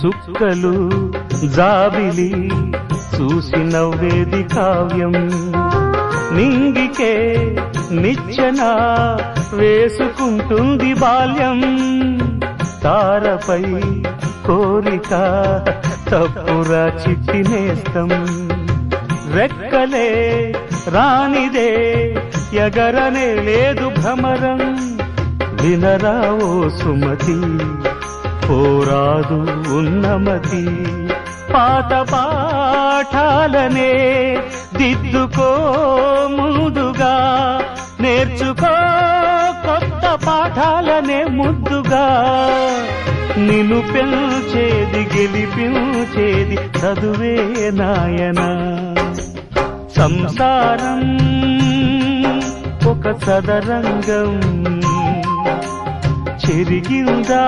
చుక్కలు జాబిలి చూసి నవ్వేది కావ్యం నింగికే నిచ్చెన వేసుకుంటుంది బాల్యం తారపై కోరిక తప్పురా చిట్టి నేస్తం రెక్కలే రానిదే ఎగరనే లేదు భ్రమరం వినరా ఓ సుమతి పోరాదు ఉన్నమతి పాత పాఠాలనే దిద్దుకో ముందుగా నేర్చుకో కొత్త పాఠాలనే ముద్దుగా నిన్ను పెంచేది గెలిపించేది చదువే నాయనా సంసారం ఒక సదరంగం చెరిగిందా